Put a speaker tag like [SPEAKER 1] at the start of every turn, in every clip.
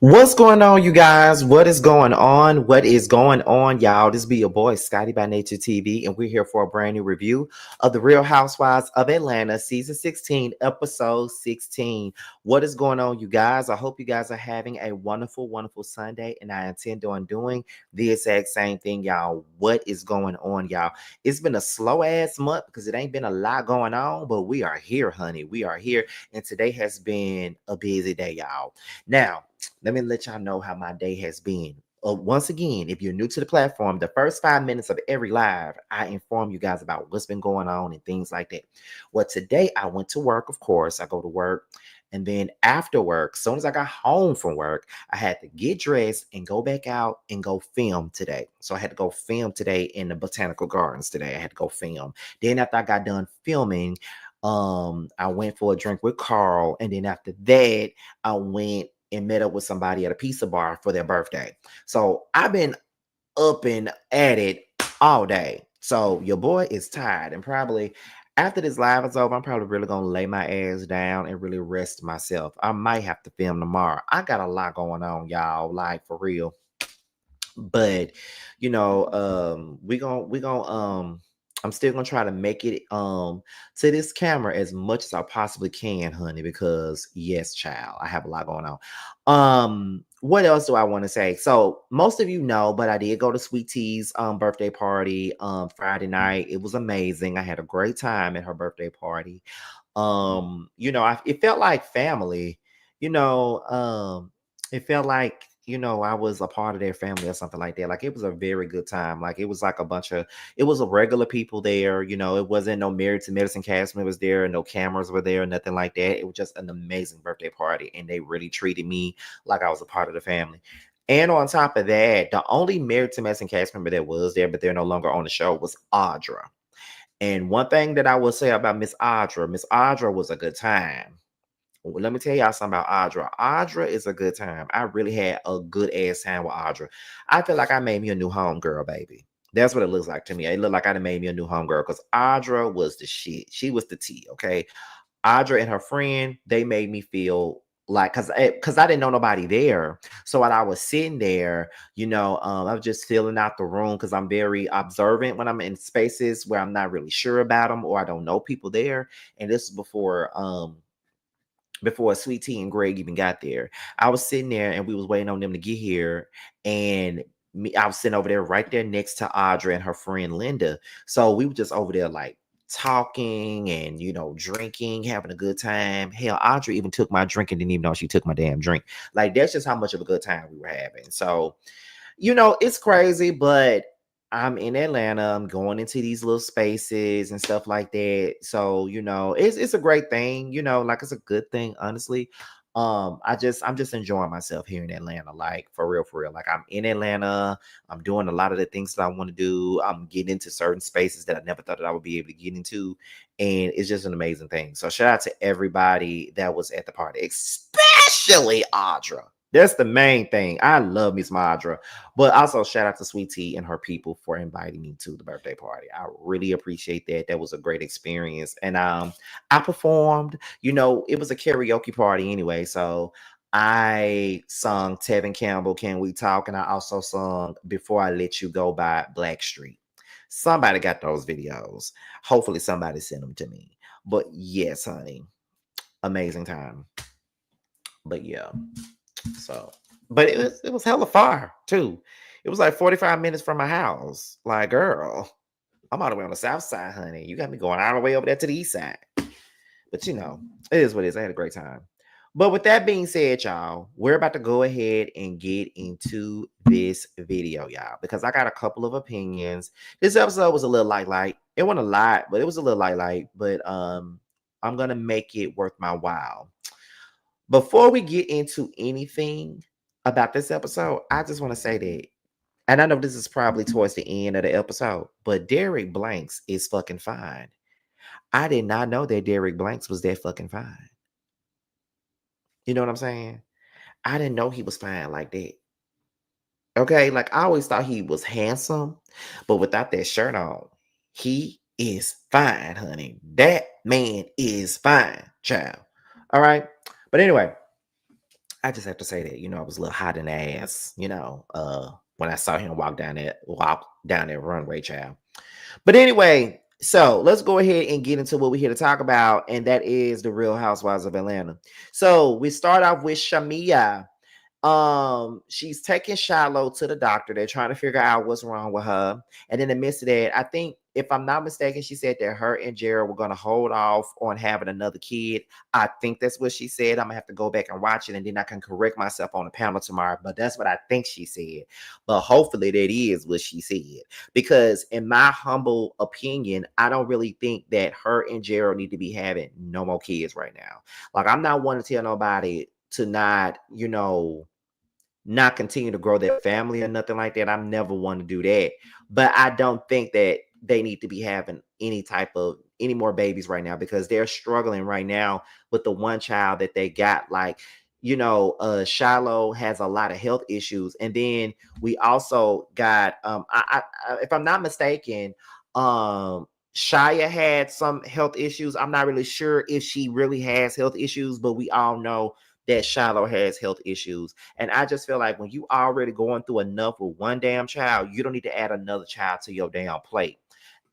[SPEAKER 1] What's going on, you guys? What is going on? What is going on, y'all? This be your boy, Scotty by Nature TV, and we're here for a brand new review of The Real Housewives of Atlanta, Season 16, Episode 16. What is going on, you guys? I hope you guys are having a wonderful, wonderful Sunday, and I intend on doing the exact same thing, y'all. What is going on, y'all? It's been a slow-ass month because it ain't been a lot going on, but we are here, honey. We are here, and today has been a busy day, y'all. Now, let me let y'all know how my day has been. Once again, if you're new to the platform, the first 5 minutes of every live, I inform you guys about what's been going on and things like that. Well, today I went to work, of course. I go to work. And then after work, as soon as I got home from work, I had to get dressed and go back out and go film today. So I had to go film today in the botanical gardens today. I had to go film. Then after I got done filming, I went for a drink with Carl. And then after that, I went and met up with somebody at a pizza bar for their birthday. So I've been up and at it all day. So your boy is tired, and probably after this live is over, I'm probably really gonna lay my ass down and really rest myself. I might have to film tomorrow. I got a lot going on, y'all, like for real. But we gonna I'm still gonna try to make it to this camera as much as I possibly can, honey, because yes, child, I have a lot going on. What else do I want to say? So most of you know, but I did go to Sweet Tea's birthday party Friday night. It was amazing. I had a great time at her birthday party. It felt like family, you know, it felt like I was a part of their family or something like that. Like it was a very good time. Like it was like it was a regular people there. It wasn't no Married to Medicine cast members there, no cameras were there, nothing like that. It was just an amazing birthday party, and they really treated me like I was a part of the family. And on top of that, the only Married to Medicine cast member that was there, but they're no longer on the show, was Audra. And one thing that I will say about Miss Audra was a good time. Well, let me tell y'all something about Audra. Audra is a good time. I really had a good ass time with Audra. I feel like I made me a new home girl, baby. That's what it looks like to me. It looked like I done made me a new home girl because Audra was the shit. She was the tea, okay? Audra and her friend, they made me feel like because I didn't know nobody there. So while I was sitting there, I was just filling out the room because I'm very observant when I'm in spaces where I'm not really sure about them or I don't know people there. And this is before Sweet Tea and Greg even got there. I was sitting there and we was waiting on them to get here. And I was sitting over there right there next to Audra and her friend Linda. So we were just over there like talking and drinking, having a good time. Hell, Audra even took my drink and didn't even know she took my damn drink. Like that's just how much of a good time we were having. So it's crazy, but I'm in Atlanta. I'm going into these little spaces and stuff like that. So, it's a great thing, like it's a good thing, honestly. I'm just enjoying myself here in Atlanta, like for real, for real. Like I'm in Atlanta, I'm doing a lot of the things that I want to do. I'm getting into certain spaces that I never thought that I would be able to get into. And it's just an amazing thing. So shout out to everybody that was at the party, especially Audra. That's the main thing. I love Miss Madra. But also shout out to Sweet Tea and her people for inviting me to the birthday party. I really appreciate that. That was a great experience. And I performed, it was a karaoke party anyway. So I sung Tevin Campbell, Can We Talk? And I also sung Before I Let You Go by Blackstreet. Somebody got those videos. Hopefully somebody sent them to me. But yes, honey, amazing time. But yeah. So, but it was hella far too. It was like 45 minutes from my house. Like, girl, I'm all the way on the south side, honey. You got me going all the way over there to the east side. But it is what it is. I had a great time. But with that being said, y'all, we're about to go ahead and get into this video, y'all, because I got a couple of opinions. This episode was a little light. It wasn't a lot, but it was a little light. But I'm gonna make it worth my while. Before we get into anything about this episode, I just want to say that, and I know this is probably towards the end of the episode, but Derek Blanks is fucking fine. I did not know that Derek Blanks was that fucking fine. You know what I'm saying? I didn't know he was fine like that. Okay, like I always thought he was handsome, but without that shirt on, he is fine, honey. That man is fine, child. All right. But anyway, I just have to say that, I was a little hot in the ass, when I saw him walk down that runway, child. But anyway, so let's go ahead and get into what we're here to talk about, and that is the Real Housewives of Atlanta. So we start off with Shamia. She's taking Shiloh to the doctor. They're trying to figure out what's wrong with her. And in the midst of that, I think, if I'm not mistaken, she said that her and Jared were going to hold off on having another kid. I think that's what she said. I'm going to have to go back and watch it, and then I can correct myself on the panel tomorrow. But that's what I think she said. But hopefully that is what she said. Because in my humble opinion, I don't really think that her and Jared need to be having no more kids right now. Like, I'm not one to tell nobody to not continue to grow their family or nothing like that. I'm never one to do that. But I don't think that they need to be having any more babies right now, because they're struggling right now with the one child that they got. Like, Shiloh has a lot of health issues. And then we also got if I'm not mistaken, Shia had some health issues. I'm not really sure if she really has health issues, but we all know that Shiloh has health issues. And I just feel like when you already going through enough with one damn child, you don't need to add another child to your damn plate.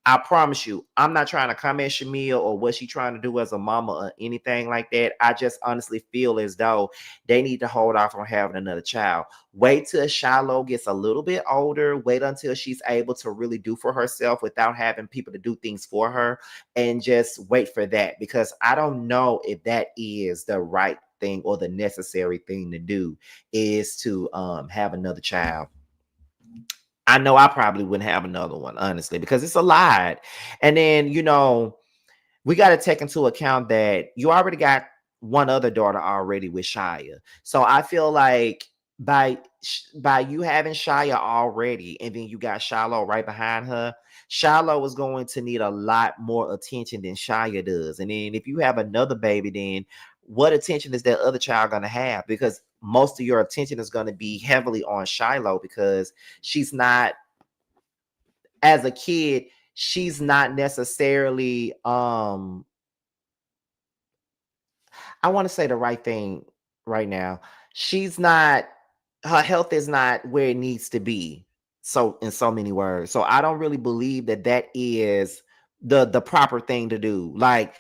[SPEAKER 1] I promise you, I'm not trying to come at Shamia or what she's trying to do as a mama or anything like that. I just honestly feel as though they need to hold off on having another child. Wait till Shiloh gets a little bit older. Wait until she's able to really do for herself without having people to do things for her, and just wait for that, because I don't know if that is the right thing or the necessary thing to do, is to have another child. I know I probably wouldn't have another one, honestly, because it's a lot. And then, we got to take into account that you already got one other daughter already with Shia. So I feel like by you having Shia already, and then you got Shiloh right behind her, Shiloh is going to need a lot more attention than Shia does. And then if you have another baby, then what attention is that other child going to have? Because most of your attention is going to be heavily on Shiloh, because she's not, as a kid, she's not necessarily I want to say the right thing right now. She's not, her health is not where it needs to be. So, in so many words. So I don't really believe that that is the proper thing to do. Like,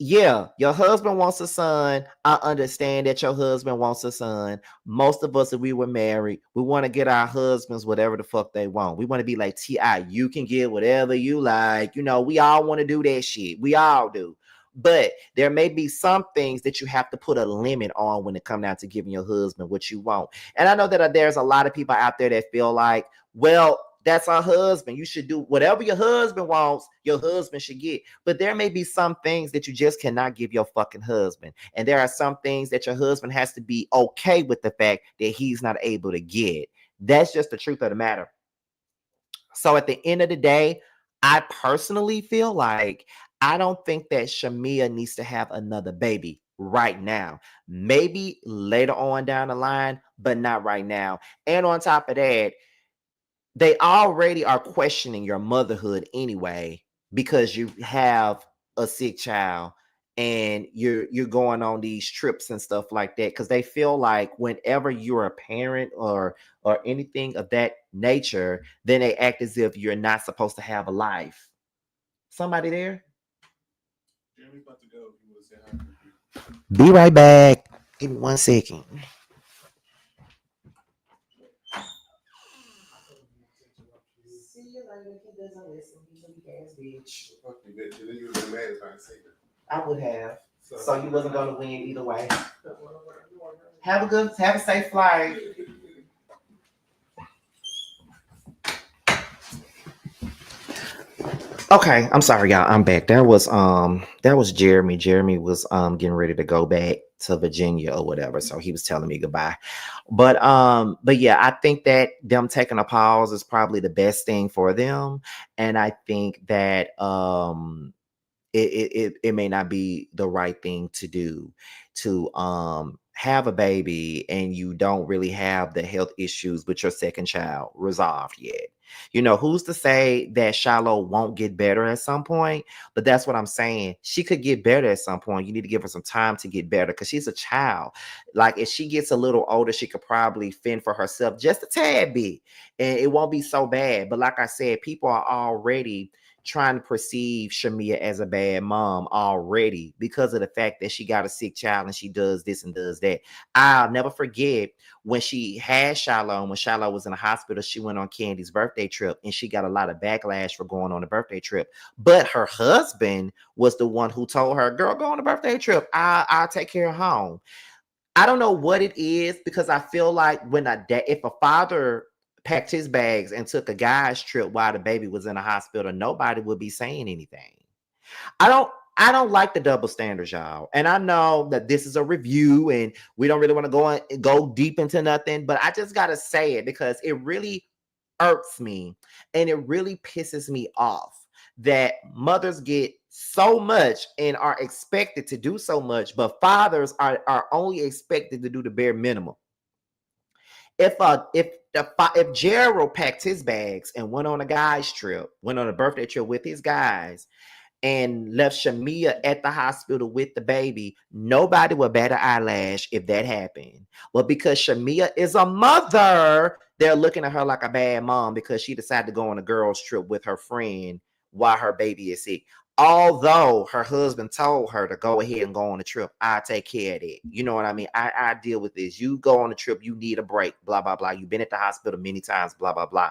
[SPEAKER 1] yeah, your husband wants a son. I understand that your husband wants a son. Most of us, if we were married, we want to get our husbands whatever the fuck they want. We want to be like T.I. You can get whatever you like. We all want to do that shit. We all do. But there may be some things that you have to put a limit on when it comes down to giving your husband what you want. And I know that there's a lot of people out there that feel like, well, that's our husband. You should do whatever your husband wants, your husband should get. But there may be some things that you just cannot give your fucking husband. And there are some things that your husband has to be okay with the fact that he's not able to get. That's just the truth of the matter. So at the end of the day, I personally feel like I don't think that Shamia needs to have another baby right now. Maybe later on down the line, but not right now. And on top of that, they already are questioning your motherhood anyway, because you have a sick child, and you're going on these trips and stuff like that, because they feel like whenever you're a parent or anything of that nature, then they act as if you're not supposed to have a life. Somebody there? Jeremy's about to go. You want to say hi? Be right back. Give me 1 second. See you later. If he doesn't listen, he's a big ass bitch. Fuck you, bitch. You would have been mad if I said that. I would have. So you wasn't gonna win either way. Have a safe flight. Okay, I'm sorry, y'all. I'm back. That was Jeremy. Jeremy was getting ready to go back to Virginia or whatever. So he was telling me goodbye. But yeah, I think that them taking a pause is probably the best thing for them. And I think that it may not be the right thing to do, to have a baby and you don't really have the health issues with your second child resolved yet. You know, who's to say that Shiloh won't get better at some point? But that's what I'm saying. She could get better at some point. You need to give her some time to get better because she's a child. Like, if she gets a little older, she could probably fend for herself just a tad bit, and it won't be so bad. But like I said, people are already trying to perceive Shamia as a bad mom already because of the fact that she got a sick child and she does this and does that. I'll never forget when she had Shiloh, when Shiloh was in the hospital, she went on Candy's birthday trip and she got a lot of backlash for going on the birthday trip. But her husband was the one who told her, girl, go on the birthday trip. I'll take care of home. I don't know what it is, because I feel like if a father packed his bags and took a guy's trip while the baby was in the hospital, nobody would be saying anything. I don't like the double standards, y'all. And I know that this is a review and we don't really want to go deep into nothing, but I just gotta say it because it really irks me and it really pisses me off that mothers get so much and are expected to do so much, but fathers are only expected to do the bare minimum. If Gerald packed his bags and went on a guy's trip, went on a birthday trip with his guys, and left Shamia at the hospital with the baby, nobody would bat an eyelash if that happened. But because Shamia is a mother, they're looking at her like a bad mom because she decided to go on a girl's trip with her friend while her baby is sick. Although her husband told her to go ahead and go on the trip, I take care of it. You know what I mean? I deal with this. You go on the trip, you need a break, blah, blah, blah. You've been at the hospital many times, blah, blah, blah.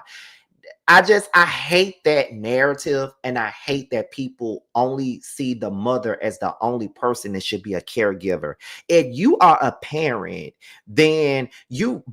[SPEAKER 1] I hate that narrative, and I hate that people only see the mother as the only person that should be a caregiver. If you are a parent, then you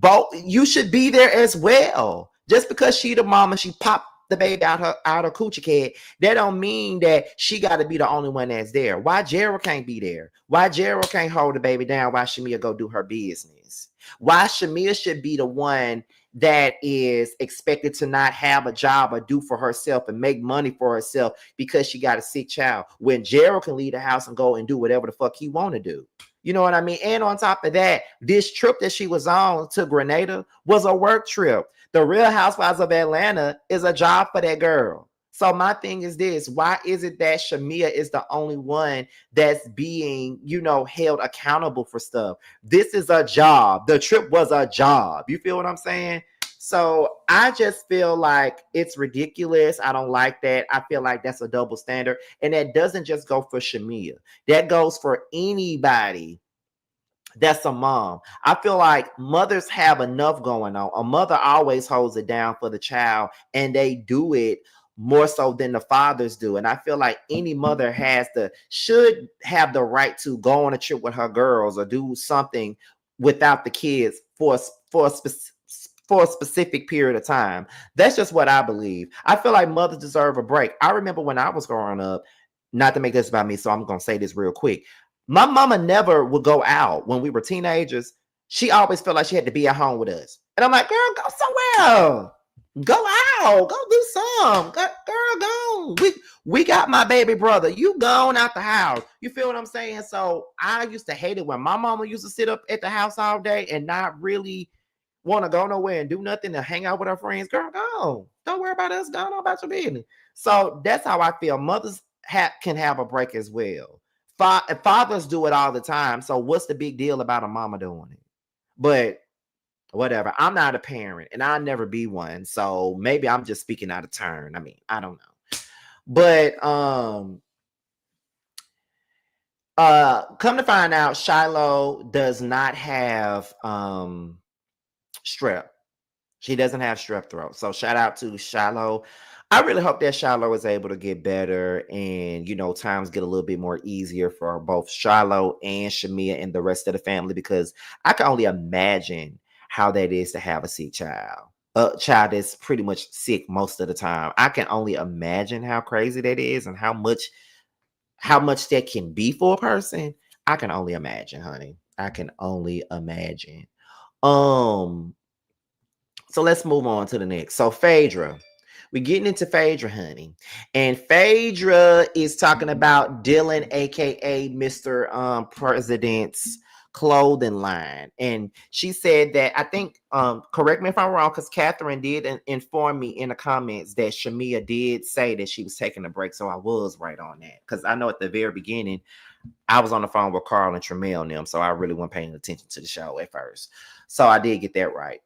[SPEAKER 1] should be there as well. Just because she the mama, she popped the baby out her coochie cat, that don't mean that she got to be the only one that's there. Why Gerald can't be there? Why Gerald can't hold the baby down while Shamia go do her business? Why Shamia should be the one that is expected to not have a job or do for herself and make money for herself because she got a sick child, when Gerald can leave the house and go and do whatever the fuck he want to do? You know what I mean? And on top of that, this trip that she was on to Grenada was a work trip. The Real Housewives of Atlanta is a job for that girl. So my thing is this: why is it that Shamia is the only one that's being, held accountable for stuff? This is a job. The trip was a job. You feel what I'm saying? So I just feel like it's ridiculous. I don't like that. I feel like that's a double standard. And that doesn't just go for Shamia. That goes for anybody that's a mom. I feel like mothers have enough going on. A mother always holds it down for the child, and they do it more so than the fathers do. And I feel like any mother should have the right to go on a trip with her girls or do something without the kids for a specific period of time. That's just what I believe. I feel like mothers deserve a break. I remember when I was growing up, not to make this about me, so I'm going to say this real quick. My mama never would go out when we were teenagers. She always felt like she had to be at home with us. And I'm like, girl, go somewhere. Go out. Go do some. Girl, go. We got my baby brother. You gone out the house. You feel what I'm saying? So I used to hate it when my mama used to sit up at the house all day and not really want to go nowhere and do nothing to hang out with her friends. Girl, go. Don't worry about us. Go on about your business. So that's how I feel. Mothers can have a break as well. Fathers do it all the time. So what's the big deal about a mama doing it? But whatever. I'm not a parent and I'll never be one. So maybe I'm just speaking out of turn. I mean, I don't know. But come to find out, Shiloh does not have strep. She doesn't have strep throat. So shout out to Shiloh. I really hope that Shiloh is able to get better and, times get a little bit more easier for both Shiloh and Shamia and the rest of the family, because I can only imagine how that is to have a sick child. A child that's pretty much sick most of the time. I can only imagine how crazy that is and how much that can be for a person. I can only imagine, honey. I can only imagine. So let's move on to the next. So Phaedra. We're getting into Phaedra, honey. And Phaedra is talking about Dylan, aka Mr. President's clothing line. And she said that, I think, correct me if I'm wrong, because Catherine did inform me in the comments that Shamia did say that she was taking a break. So I was right on that. Because I know at the very beginning, I was on the phone with Carl and Tramiel and them. So I really wasn't paying attention to the show at first. So I did get that right.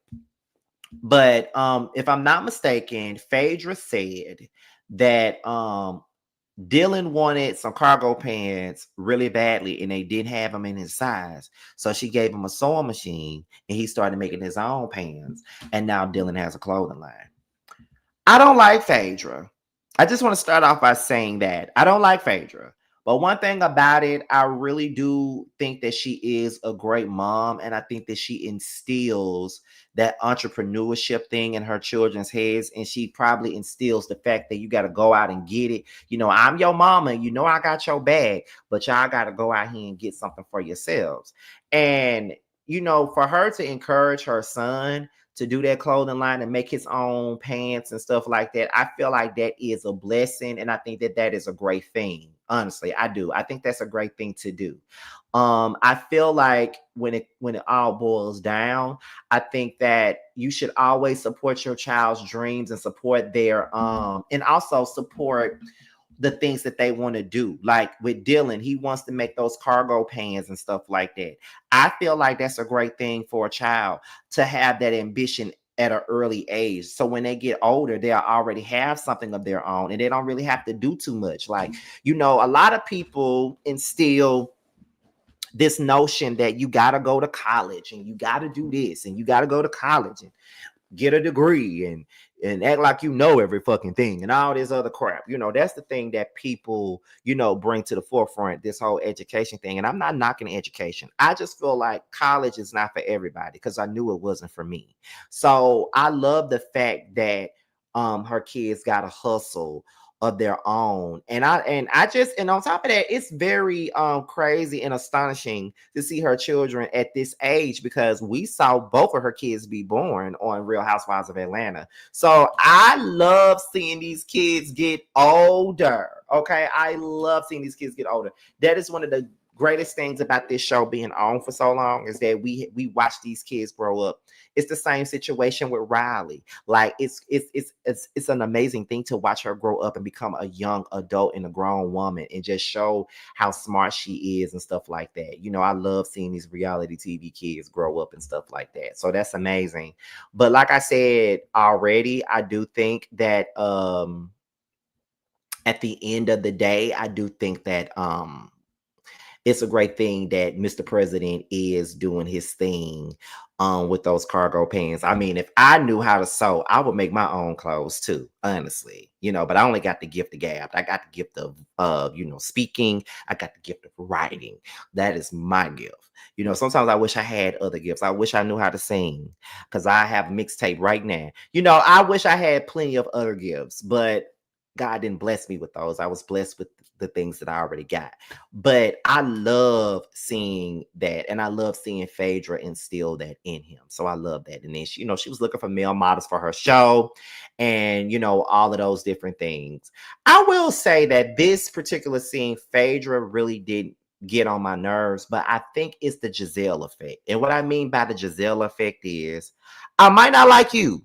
[SPEAKER 1] But if I'm not mistaken, Phaedra said that Dylan wanted some cargo pants really badly and they didn't have them in his size. So she gave him a sewing machine and he started making his own pants. And now Dylan has a clothing line. I don't like Phaedra. I just want to start off by saying that I don't like Phaedra. But one thing about it, I really do think that she is a great mom. And I think that she instills that entrepreneurship thing in her children's heads. And she probably instills the fact that you got to go out and get it. You know, I'm your mama. You know, I got your bag, but y'all got to go out here and get something for yourselves. And, you know, for her to encourage her son to do that clothing line and make his own pants and stuff like that, I feel like that is a blessing. And I think that that is a great thing. Honestly, I do. I think that's a great thing to do. I feel like when it all boils down, I think that you should always support your child's dreams and support their and also support the things that they want to do. Like with Dylan, he wants to make those cargo pants and stuff like that. I feel like that's a great thing for a child to have that ambition at an early age. So when they get older, they'll already have something of their own and they don't really have to do too much. Like, you know, a lot of people instill this notion that you got to go to college and you got to do this and you got to go to college and get a degree and act like you know every fucking thing and all this other crap. You know, that's the thing that people, you know, bring to the forefront, this whole education thing. And I'm not knocking education. I just feel like college is not for everybody because I knew it wasn't for me. So I love the fact that her kids got a hustle of their own. And on top of that, it's very crazy and astonishing to see her children at this age because we saw both of her kids be born on Real Housewives of Atlanta. So I love seeing these kids get older. Okay, I love seeing these kids get older. That is one of the greatest things about this show being on for so long is that we watch these kids grow up. It's the same situation with Riley. Like it's an amazing thing to watch her grow up and become a young adult and a grown woman and just show how smart she is and stuff like that. You know, I love seeing these reality TV kids grow up and stuff like that. So that's amazing. But like I said already, I do think that at the end of the day, I do think that it's a great thing that Mr. President is doing his thing with those cargo pants. I mean, if I knew how to sew, I would make my own clothes too, honestly. You know, but I only got the gift of gab. I got the gift of you know, speaking. I got the gift of writing. That is my gift. You know, sometimes I wish I had other gifts. I wish I knew how to sing because I have a mixtape right now. You know, I wish I had plenty of other gifts, but God didn't bless me with those. I was blessed with the things that I already got. But I love seeing that. And I love seeing Phaedra instill that in him. So I love that. And then she, you know, she was looking for male models for her show and, you know, all of those different things. I will say that this particular scene, Phaedra really didn't get on my nerves, but I think it's the Giselle effect. And what I mean by the Giselle effect is I might not like you,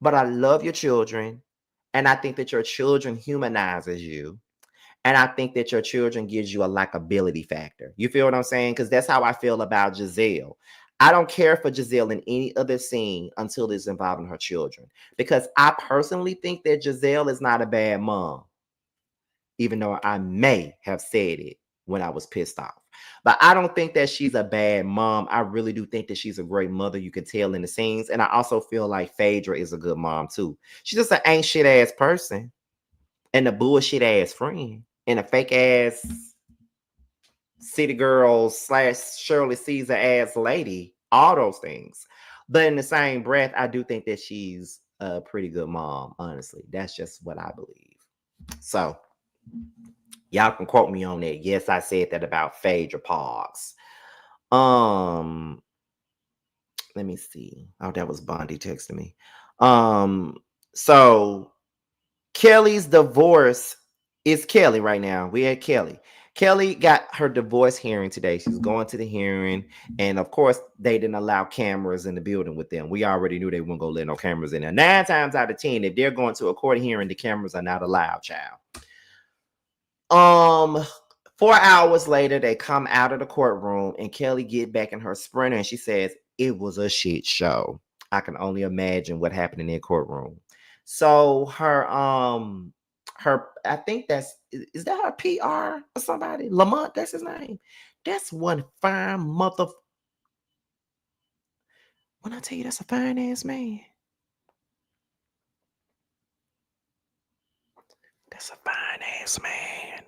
[SPEAKER 1] but I love your children. And I think that your children humanizes you. And I think that your children gives you a likability factor. You feel what I'm saying? Because that's how I feel about Giselle. I don't care for Giselle in any other scene until it's involving her children. Because I personally think that Giselle is not a bad mom. Even though I may have said it when I was pissed off. But I don't think that she's a bad mom. I really do think that she's a great mother. You can tell in the scenes. And I also feel like Phaedra is a good mom too. She's just an ain't shit ass person and a bullshit ass friend and a fake ass city girl / Shirley Caesar ass lady. All those things. But in the same breath, I do think that she's a pretty good mom. Honestly, that's just what I believe. So y'all can quote me on that. Yes, I said that about Phaedra Parks. Let me see. Oh, that was Bondi texting me. So Kelly's divorce is Kelly right now. We had Kelly. Kelly got her divorce hearing today. She's going to the hearing. And of course, they didn't allow cameras in the building with them. We already knew they weren't going to let no cameras in there. 9 times out of 10, if they're going to a court hearing, the cameras are not allowed, child. 4 hours later, they come out of the courtroom and Kelly get back in her Sprinter and she says, it was a shit show. I can only imagine what happened in that courtroom. So her, I think is that her PR or somebody? Lamont, that's his name. That's one fine mother. When I tell you that's a fine ass man. That's a fine ass man.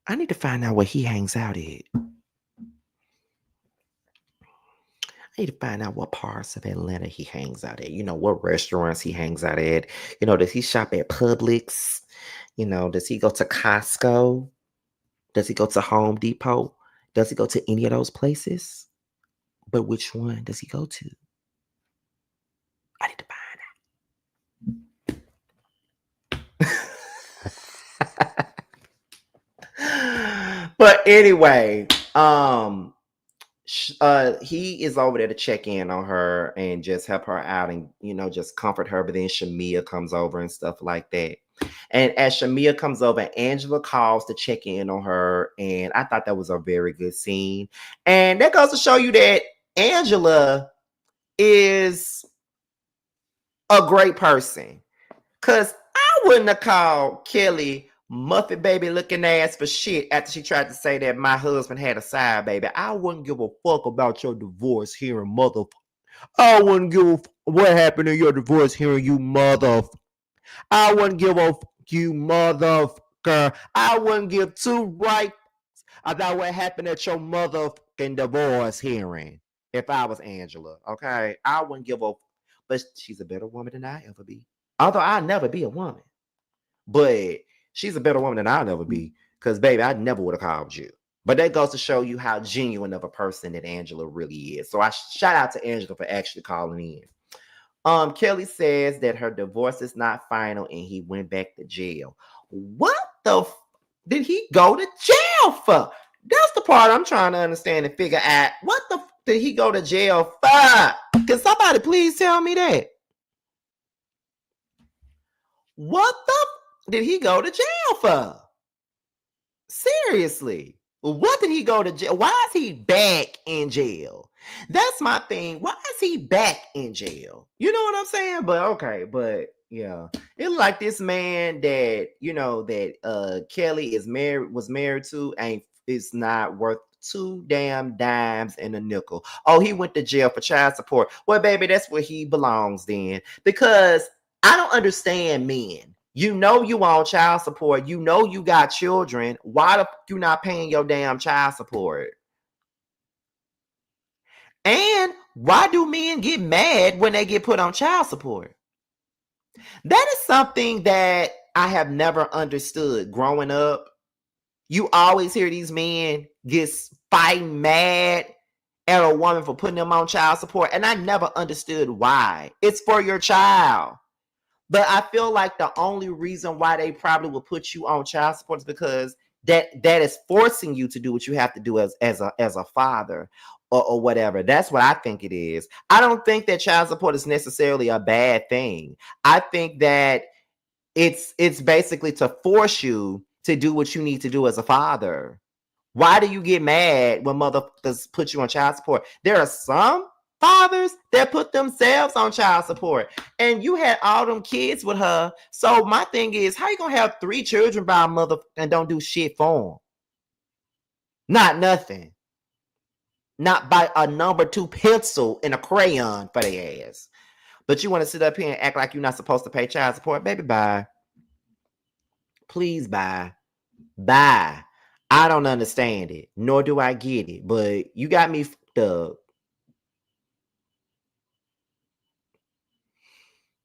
[SPEAKER 1] I need to find out where he hangs out at. I need to find out what parts of Atlanta he hangs out at. You know, what restaurants he hangs out at. You know, does he shop at Publix? You know, does he go to Costco? Does he go to Home Depot? Does he go to any of those places? But which one does he go to? I need to find out. But anyway, he is over there to check in on her and just help her out and, you know, just comfort her. But then Shamia comes over and stuff like that. And as Shamia comes over, Angela calls to check in on her. And I thought that was a very good scene. And that goes to show you that Angela is a great person. Because I wouldn't have called Kelly Muffet baby looking ass for shit after she tried to say that my husband had a side baby. I wouldn't give a fuck about your divorce hearing, mother. I wouldn't give a what happened in your divorce hearing, you mother. I wouldn't give a you motherfucker. I wouldn't give two rights about what happened at your motherfucking divorce hearing if I was Angela. Okay, I wouldn't give a. But she's a better woman than I ever be. Although I'll never be a woman, but she's a better woman than I'll ever be. Because, baby, I never would have called you. But that goes to show you how genuine of a person that Angela really is. So I shout out to Angela for actually calling in. Kelly says that her divorce is not final and he went back to jail. What the did he go to jail for? That's the part I'm trying to understand and figure out. What the did he go to jail for? Can somebody please tell me that? What the did he go to jail for? Seriously. What did he go to jail? Why is he back in jail? That's my thing. Why is he back in jail? You know what I'm saying? But okay, but yeah. It's like this man that, you know, that Kelly was married to ain't is not worth 2 damn dimes and a nickel. Oh, he went to jail for child support. Well, baby, that's where he belongs then. Because I don't understand men. You know you on child support. You know you got children. Why the you not paying your damn child support? And why do men get mad when they get put on child support? That is something that I have never understood growing up. You always hear these men get fighting mad at a woman for putting them on child support. And I never understood why. It's for your child. But I feel like the only reason why they probably will put you on child support is because that is forcing you to do what you have to do as a father or whatever. That's what I think it is. I don't think that child support is necessarily a bad thing. I think that it's basically to force you to do what you need to do as a father. Why do you get mad when motherfuckers put you on child support? There are some fathers that put themselves on child support, and you had all them kids with her. So my thing is, how you gonna have 3 children by a mother and don't do shit for them? Not nothing. Not by a number 2 pencil and a crayon for their ass. But you want to sit up here and act like you're not supposed to pay child support? Baby, bye. Please bye. Bye. I don't understand it, nor do I get it. But you got me fucked up.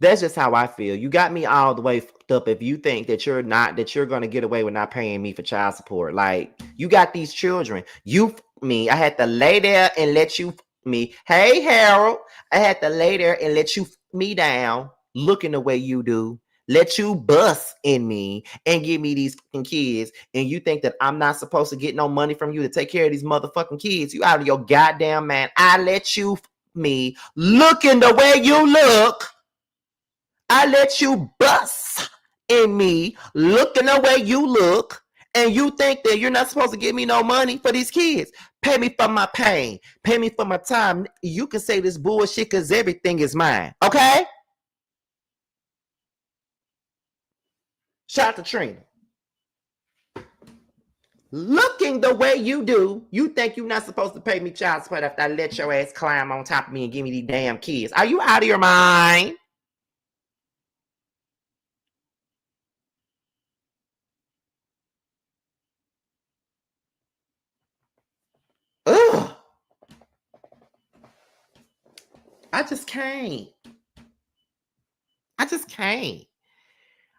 [SPEAKER 1] That's just how I feel. You got me all the way fucked up if you think that you're going to get away with not paying me for child support. Like, you got these children. You me. I had to lay there and let you me. Hey, Harold. I had to lay there and let you me down looking the way you do. let you bust in me and give me these fucking kids, and you think that I'm not supposed to get no money from you to take care of these motherfucking kids. You out of your goddamn man. I let you me looking the way you look. I let you bust in me looking the way you look, and you think that you're not supposed to give me no money for these kids. Pay me for my pain. Pay me for my time. You can say this bullshit because everything is mine. Okay? Shout out to Trina. Looking the way you do, you think you're not supposed to pay me child support after I let your ass climb on top of me and give me these damn kids. Are you out of your mind? Ugh. I just can't. I just can't.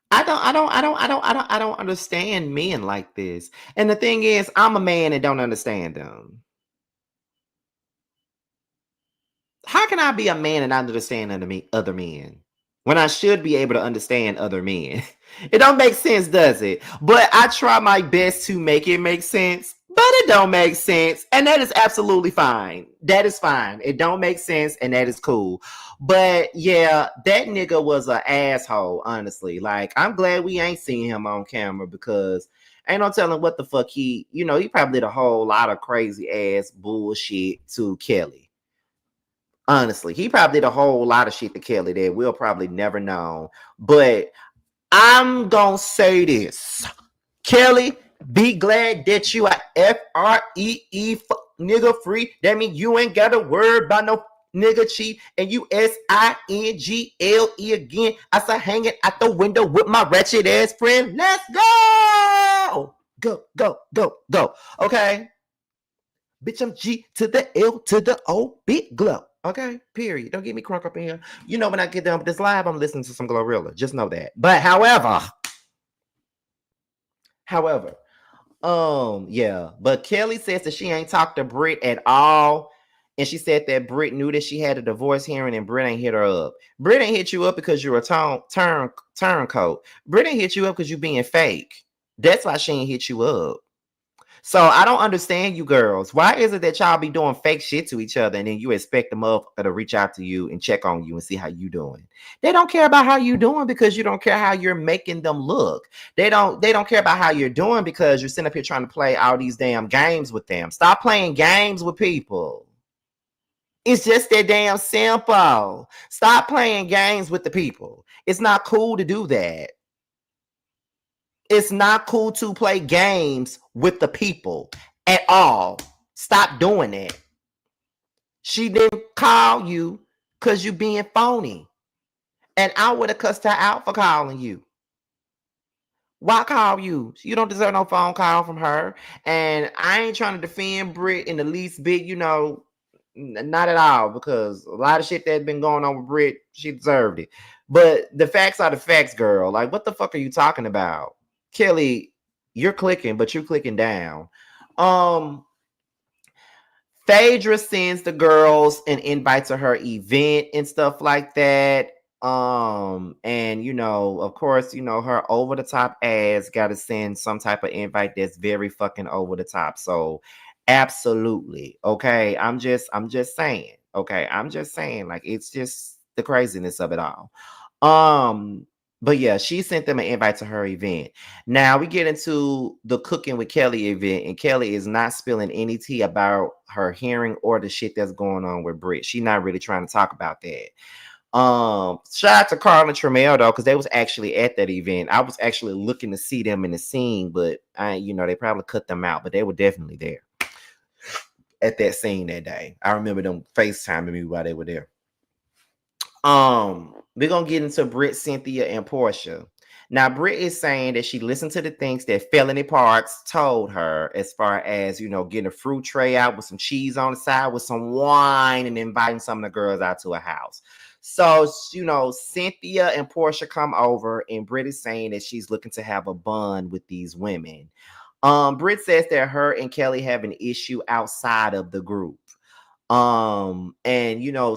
[SPEAKER 1] I don't understand men like this. And the thing is, I'm a man and don't understand them. How can I be a man and not understand other men when I should be able to understand other men? It don't make sense, does it? But I try my best to make it make sense, but it don't make sense, and that is absolutely fine. That is fine. It don't make sense, and that is cool. But yeah, that nigga was an asshole, honestly. Like, I'm glad we ain't seen him on camera because ain't no telling what the fuck he probably did a whole lot of crazy ass bullshit to Kelly. Honestly, he probably did a whole lot of shit to Kelly that we'll probably never know. But I'm gonna say this. Kelly, be glad that you are FREE nigga free. That means you ain't got to worry about no nigga cheat. And you SINGLE again. I start hanging out the window with my wretched ass friend. Let's go. Go, go, go, go. Okay. Bitch, I'm G to the L to the O, big glow. Okay, period. Don't get me crunk up in here. You know, when I get done with this live, I'm listening to some Glorilla. Just know that. But however, yeah. But Kelly says that she ain't talked to Brit at all. And she said that Brit knew that she had a divorce hearing and Brit ain't hit her up. Brit ain't hit you up because you're a turncoat. Brit ain't hit you up because you being fake. That's why she ain't hit you up. So I don't understand you girls. Why is it that y'all be doing fake shit to each other and then you expect the motherfucker to reach out to you and check on you and see how you doing? They don't care about how you doing because you don't care how you're making them look. They don't care about how you're doing because you're sitting up here trying to play all these damn games with them. Stop playing games with people. It's just that damn simple. Stop playing games with the people. It's not cool to do that. It's not cool to play games with the people at all. Stop doing it. She didn't call you because you being phony. And I would have cussed her out for calling you. Why call you? You don't deserve no phone call from her. And I ain't trying to defend Brit in the least bit, not at all, because a lot of shit that's been going on with Brit, she deserved it. But the facts are the facts, girl. Like, what the fuck are you talking about? Kelly, you're clicking, but you're clicking down. Phaedra sends the girls an invite to her event and stuff like that. And of course, her over the top ass gotta send some type of invite that's very fucking over the top. So absolutely. Okay. I'm just saying. Okay. I'm just saying, like, it's just the craziness of it all. But yeah, she sent them an invite to her event. Now we get into the Cooking with Kelly event, and Kelly is not spilling any tea about her hearing or the shit that's going on with Brit. She's not really trying to talk about that. Shout out to Carl and Tremel though, because they was actually at that event. I was actually looking to see them in the scene, but they probably cut them out, but they were definitely there at that scene that day. I remember them FaceTiming me while they were there. We're gonna get into Brit, Cynthia, and Portia. Now, Brit is saying that she listened to the things that Felony Parks told her, as far as getting a fruit tray out with some cheese on the side with some wine and inviting some of the girls out to a house. So, Cynthia and Portia come over, and Brit is saying that she's looking to have a bond with these women. Brit says that her and Kelly have an issue outside of the group. And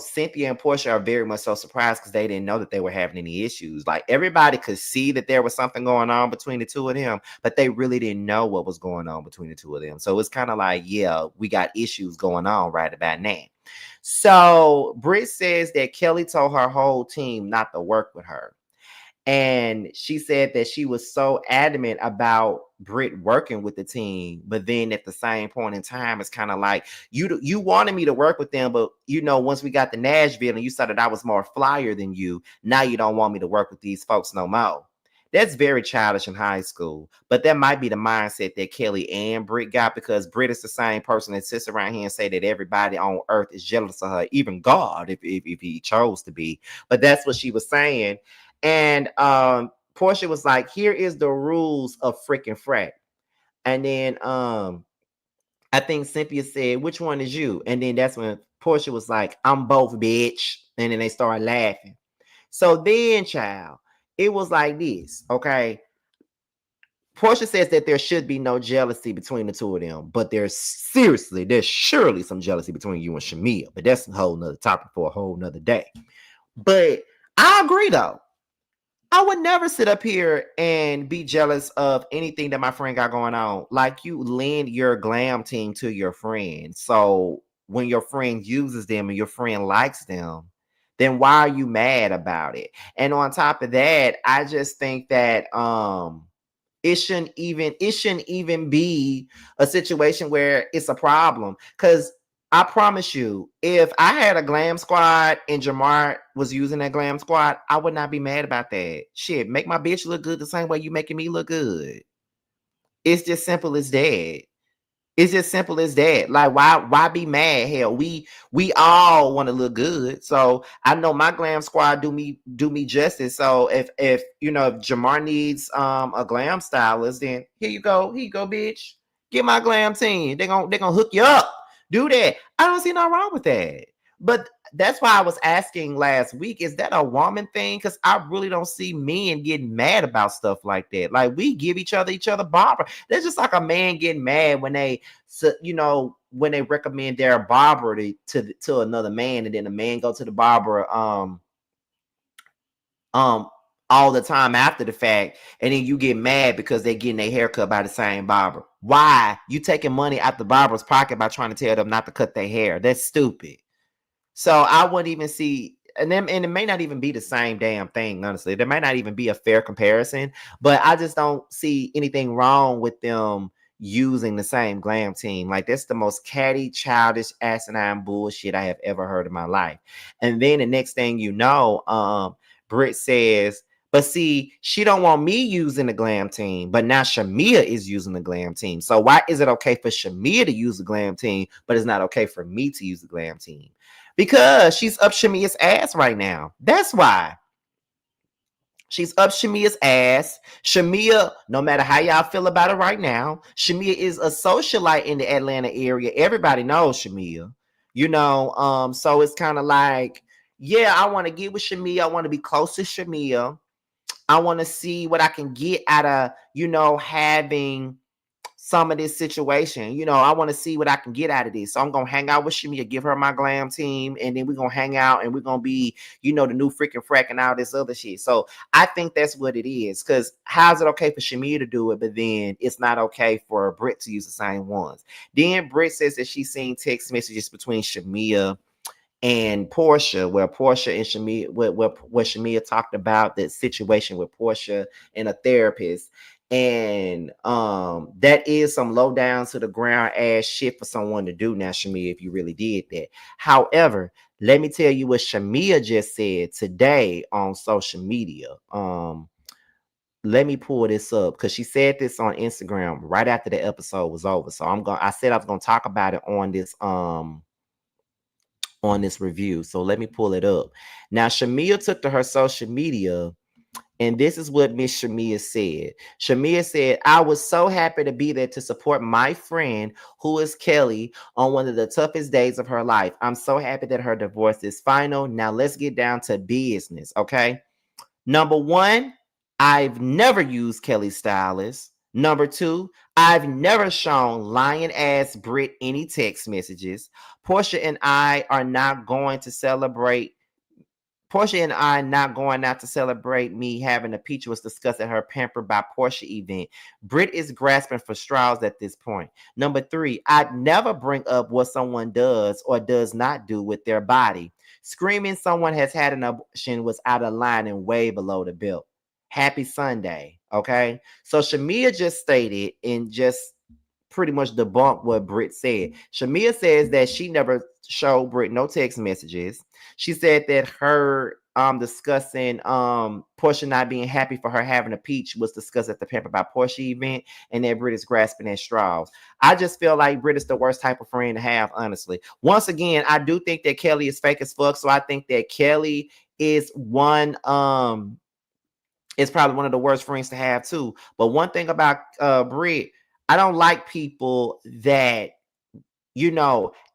[SPEAKER 1] Cynthia and Portia are very much so surprised because they didn't know that they were having any issues. Like, everybody could see that there was something going on between the two of them, but they really didn't know what was going on between the two of them. So it's kind of like, yeah, we got issues going on right about now. So Britt says that Kelly told her whole team not to work with her. And she said that she was so adamant about Britt working with the team, but then at the same point in time, it's kind of like you wanted me to work with them, but once we got to Nashville and you saw that I was more flyer than you, now you don't want me to work with these folks no more. That's very childish in high school, but that might be the mindset that Kelly and Britt got, because Britt is the same person that sits around here and say that everybody on earth is jealous of her, even God, if he chose to be. But that's what she was saying. And Portia was like, here is the rules of freaking frat. And then I think Cynthia said, which one is you? And then that's when Portia was like, I'm both, bitch. And then they started laughing. So then, child, it was like this, okay? Portia says that there should be no jealousy between the two of them, but there's surely some jealousy between you and Shamia. But that's a whole nother topic for a whole nother day. But I agree, though. I would never sit up here and be jealous of anything that my friend got going on. Like, you lend your glam team to your friend. So when your friend uses them and your friend likes them, then why are you mad about it? And on top of that, I just think that it shouldn't even be a situation where it's a problem. Because I promise you, if I had a glam squad and Jamar was using that glam squad, I would not be mad about that. Shit, make my bitch look good the same way you making me look good. It's just simple as that. It's just simple as that. Like, why be mad? Hell, we all want to look good. So I know my glam squad do me justice. So if Jamar needs a glam stylist, then here you go, bitch. Get my glam team. They're gonna hook you up. Do that. I don't see nothing wrong with that. But that's why I was asking last week, is that a woman thing? Because I really don't see men getting mad about stuff like that. Like, we give each other barber. That's just like a man getting mad when they recommend their barber to another man, and then the man go to the barber all the time after the fact, and then you get mad because they're getting their hair cut by the same barber. Why? You taking money out the barber's pocket by trying to tell them not to cut their hair. That's stupid. So I wouldn't even see, and it may not even be the same damn thing, honestly. There might not even be a fair comparison, but I just don't see anything wrong with them using the same glam team. Like, that's the most catty, childish, asinine bullshit I have ever heard in my life. And then the next thing you know, Britt says, but see, she don't want me using the glam team, but now Shamia is using the glam team. So why is it okay for Shamia to use the glam team, but it's not okay for me to use the glam team? Because she's up Shamia's ass right now. That's why. She's up Shamia's ass. Shamia, no matter how y'all feel about it right now, Shamia is a socialite in the Atlanta area. Everybody knows Shamia. So it's kind of like, yeah, I want to get with Shamia. I want to be close to Shamia. I want to see what I can get out of, having some of this situation. I want to see what I can get out of this. So I'm going to hang out with Shamia, give her my glam team, and then we're going to hang out and we're going to be, the new freaking frack and all this other shit. So I think that's what it is. Because how's it okay for Shamia to do it, but then it's not okay for Britt to use the same ones? Then Britt says that she's seen text messages between Shamia and Portia, where Portia and Shamia, where Shamia talked about the situation with Portia and a therapist. And that is some low down to the ground ass shit for someone to do now, Shamia, if you really did that. However, let me tell you what Shamia just said today on social media. Let me pull this up, because she said this on Instagram right after the episode was over. So I said I was gonna talk about it on this review. So let me pull it up. Now, Shamia took to her social media, and this is what Miss Shamia said. Shamia said, I was so happy to be there to support my friend, who is Kelly, on one of the toughest days of her life. I'm so happy that her divorce is final. Now let's get down to business, okay? Number one, I've never used Kelly's stylist. Number 2, I've never shown lying ass Brit any text messages. Portia and I are not going to celebrate Portia and I not going out to celebrate me having a peach was discussed at her Pampered by Portia event. Brit is grasping for straws at this point. Number 3, I'd never bring up what someone does or does not do with their body. Screaming someone has had an abortion was out of line and way below the belt. Happy Sunday. Okay. So Shamia just stated and just pretty much debunk what Brit said. Shamia says that she never showed Brit no text messages. She said that her discussing Portia not being happy for her having a peach was discussed at the Pamper by Portia event, and that Brit is grasping at straws. I just feel like Brit is the worst type of friend to have, honestly. Once again, I do think that Kelly is fake as fuck, so I think that Kelly is it's probably one of the worst friends to have too. But one thing about Brit, I don't like people that,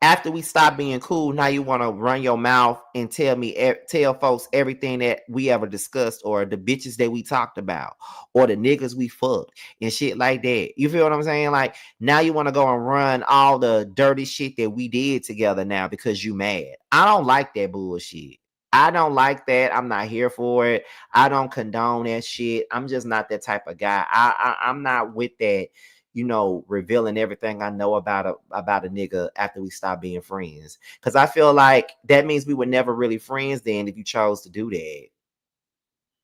[SPEAKER 1] after we stop being cool, now you want to run your mouth and tell folks everything that we ever discussed, or the bitches that we talked about, or the niggas we fucked and shit like that. You feel what I'm saying? Like, now you want to go and run all the dirty shit that we did together now because you mad. I don't like that bullshit. I don't like that. I'm not here for it. I don't condone that shit. I'm just not that type of guy. I'm not with that, revealing everything I know about a nigga after we stop being friends. Because I feel like that means we were never really friends then if you chose to do that.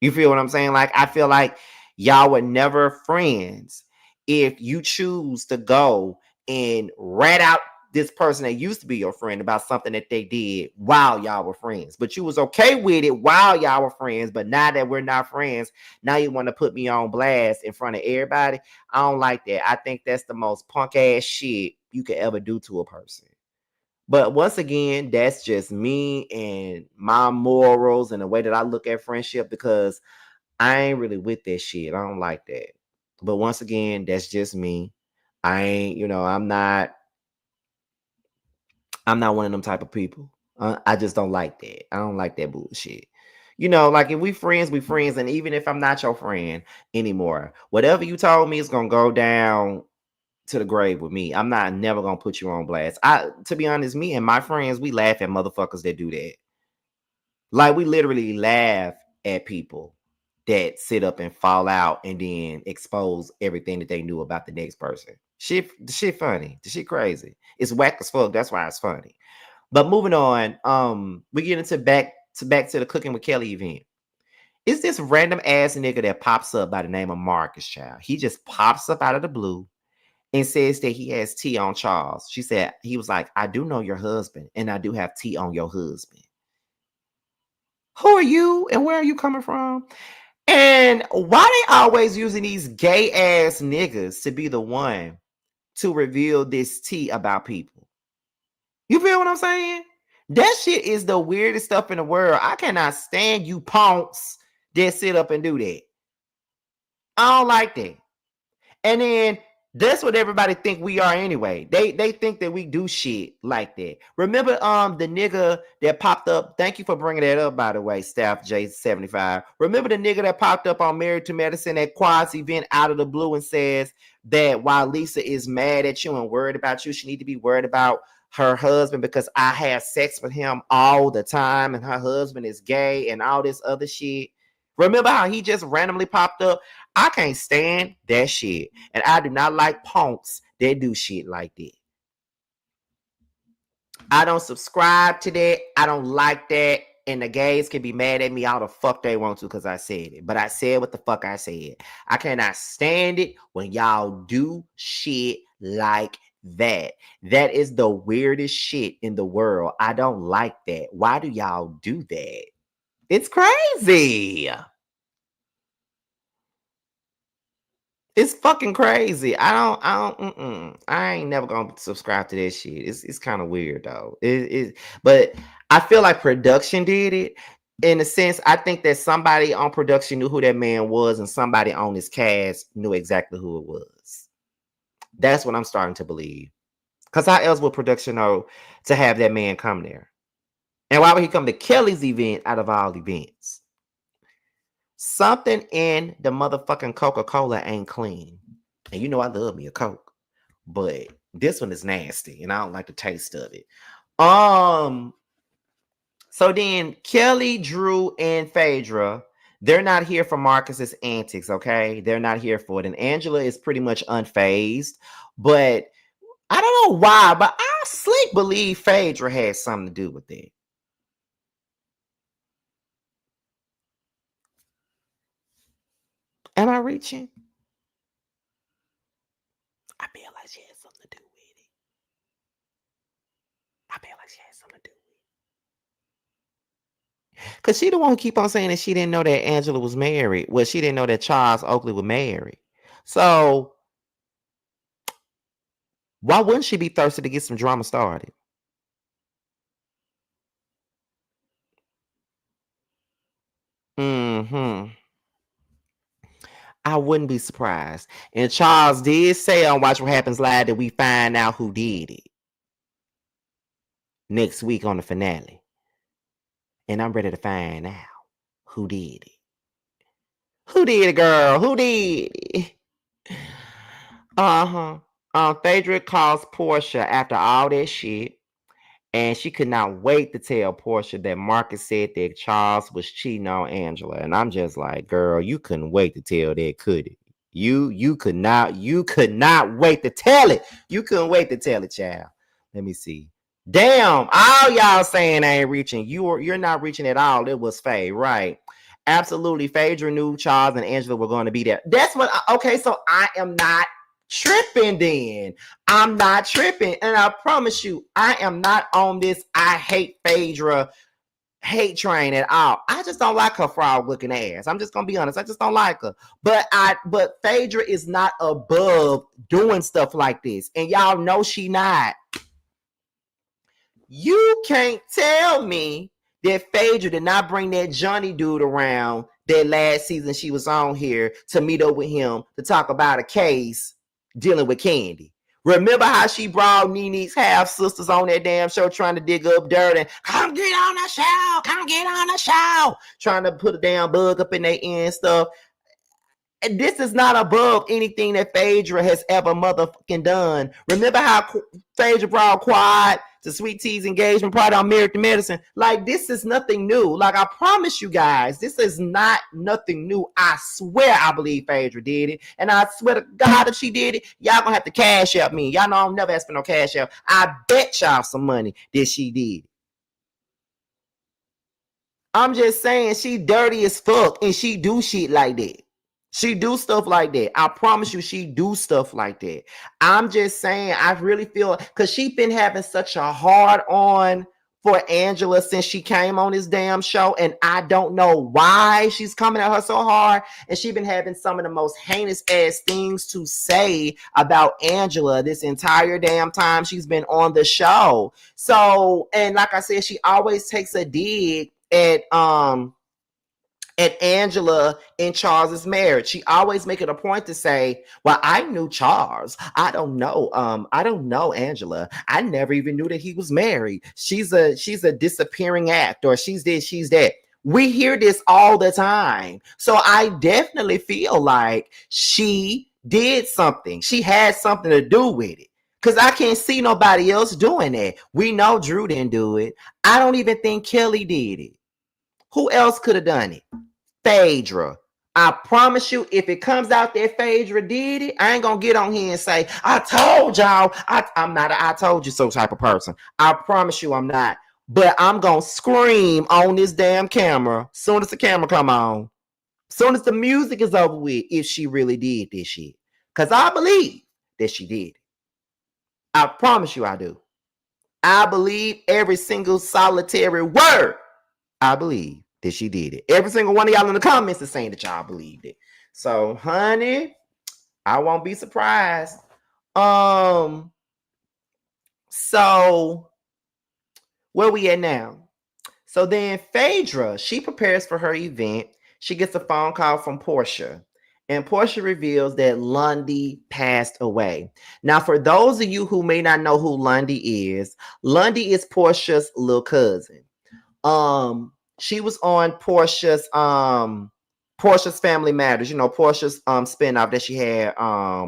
[SPEAKER 1] You feel what I'm saying? Like, I feel like y'all were never friends if you choose to go and rat out this person that used to be your friend about something that they did while y'all were friends. But you was okay with it while y'all were friends. But now that we're not friends, now you want to put me on blast in front of everybody. I don't like that. I think that's the most punk ass shit you could ever do to a person. But once again, that's just me and my morals and the way that I look at friendship, because I ain't really with that shit. I don't like that. But once again, that's just me. I ain't, I'm not one of them type of people. I just don't like that. I don't like that bullshit. Like, if we friends, we friends. And even if I'm not your friend anymore, whatever you told me is going to go down to the grave with me. I'm not never going to put you on blast. To be honest, me and my friends, we laugh at motherfuckers that do that. Like, we literally laugh at people that sit up and fall out and then expose everything that they knew about the next person. The shit funny. The shit crazy. It's whack as fuck. That's why it's funny. But moving on, we get into back to the Cooking with Kelly event. It's this random ass nigga that pops up by the name of Marcus, child. He just pops up out of the blue and says that he has tea on Charles. He was like, I do know your husband, and I do have tea on your husband. Who are you and where are you coming from? And why they always using these gay ass niggas to be the one to reveal this tea about people? You feel what I'm saying? That shit is the weirdest stuff in the world. I cannot stand you punks that sit up and do that. I don't like that. And then that's what everybody think we are anyway. They think that we do shit like that. Remember the nigga that popped up? Thank you for bringing that up, by the way, Staff J75. Remember the nigga that popped up on Married to Medicine at Quad's event out of the blue and says that while Lisa is mad at you and worried about you, she need to be worried about her husband because I have sex with him all the time and her husband is gay and all this other shit. Remember how he just randomly popped up? I can't stand that shit. And I do not like punks that do shit like that. I don't subscribe to that. I don't like that. And the gays can be mad at me all the fuck they want to because I said it. But I said what the fuck I said. I cannot stand it when y'all do shit like that. That is the weirdest shit in the world. I don't like that. Why do y'all do that? It's crazy. It's fucking crazy. I ain't never gonna subscribe to that shit. It's kind of weird though. But I feel like production did it. In a sense, I think that somebody on production knew who that man was, and somebody on his cast knew exactly who it was. That's what I'm starting to believe. Because how else would production know to have that man come there? And why would he come to Kelly's event out of all events? Something in the motherfucking Coca-Cola ain't clean. And you know I love me a Coke, but this one is nasty, and I don't like the taste of it. So then Kelly, Drew, and Phaedra, they're not here for Marcus's antics, okay? They're not here for it. And Angela is pretty much unfazed, but I don't know why, but I slick believe Phaedra had something to do with it. Am I reaching? I feel like she had something to do with it. I feel like she had something to do with it. Because she the one who keep on saying that she didn't know that Angela was married. Well, she didn't know that Charles Oakley was married. So why wouldn't she be thirsty to get some drama started? Mm-hmm. I wouldn't be surprised. And Charles did say on Watch What Happens Live that we find out who did it next week on the finale. And I'm ready to find out who did it. Who did it, girl? Who did it? Uh-huh. Phaedra calls Portia after all that shit. And she could not wait to tell Portia that Marcus said that Charles was cheating on Angela. And I'm just like, girl, you couldn't wait to tell that, could it? You could not wait to tell it. You couldn't wait to tell it, child. Let me see. Damn, all y'all saying I ain't reaching. You're not reaching at all. It was Faye, right? Absolutely. Phaedra knew Charles and Angela were going to be there. That's what okay, so I am not tripping then. I'm not tripping. And I promise you, I am not on this I hate Phaedra hate train at all. I just don't like her frog looking ass. I'm just gonna be honest. I just don't like her. But Phaedra is not above doing stuff like this. And y'all know she not. You can't tell me that Phaedra did not bring that Johnny dude around that last season she was on here to meet up with him to talk about a case dealing with Candy. Remember how she brought Nene's half sisters on that damn show trying to dig up dirt and come get on the show, come get on the show, trying to put a damn bug up in their ear and stuff. And this is not above anything that Phaedra has ever motherfucking done. Remember how Phaedra brought Quad to Sweet Tea's engagement party on Married to Medicine? Like, this is nothing new. Like, I promise you guys, this is not nothing new. I swear I believe Phaedra did it. And I swear to God, if she did it, y'all gonna have to cash out me. Y'all know I'm never asking no cash out. I bet y'all some money that she did. I'm just saying, she dirty as fuck and she do shit like that. She do stuff like that. I promise you, she do stuff like that. I'm just saying, I really feel because she been having such a hard on for Angela since she came on this damn show, and I don't know why she's coming at her so hard. And she been having some of the most heinous ass things to say about Angela this entire damn time she's been on the show. So, and like I said, she always takes a dig at Angela in Charles's marriage. She always make it a point to say, well, I knew Charles. I don't know Angela. I never even knew that he was married. She's a disappearing act, or she's this, she's that. We hear this all the time. So I definitely feel like she did something. She had something to do with it. Because I can't see nobody else doing that. We know Drew didn't do it. I don't even think Kelly did it. Who else could have done it? Phaedra. I promise you, if it comes out that Phaedra did it, I ain't gonna get on here and say, I told y'all. I'm not a I told you so type of person. I promise you I'm not. But I'm gonna scream on this damn camera soon as the camera come on. Soon as the music is over with, if she really did this shit. Because I believe that she did. I promise you I do. I believe every single solitary word. I believe that she did it. Every single one of y'all in the comments is saying that y'all believed it. So, honey, I won't be surprised. So where we at now? So then Phaedra, she prepares for her event. She gets a phone call from Portia. And Portia reveals that Lundy passed away. Now, for those of you who may not know who Lundy is Portia's little cousin. She was on Portia's Portia's Family Matters. You know, Portia's spinoff that she had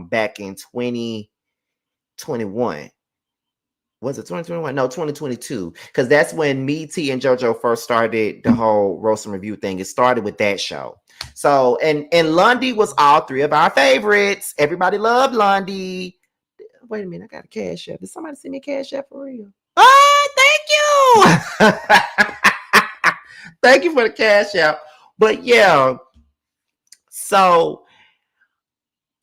[SPEAKER 1] back in 2021. Was it 2021? No, 2022. Because that's when me, T, and JoJo first started the whole roast and review thing. It started with that show. So, and Lundy was all three of our favorites. Everybody loved Lundy. Wait a minute, I got a cash app. Did somebody send me a cash app for real? Oh, thank you. Thank you for the cash app. But yeah, so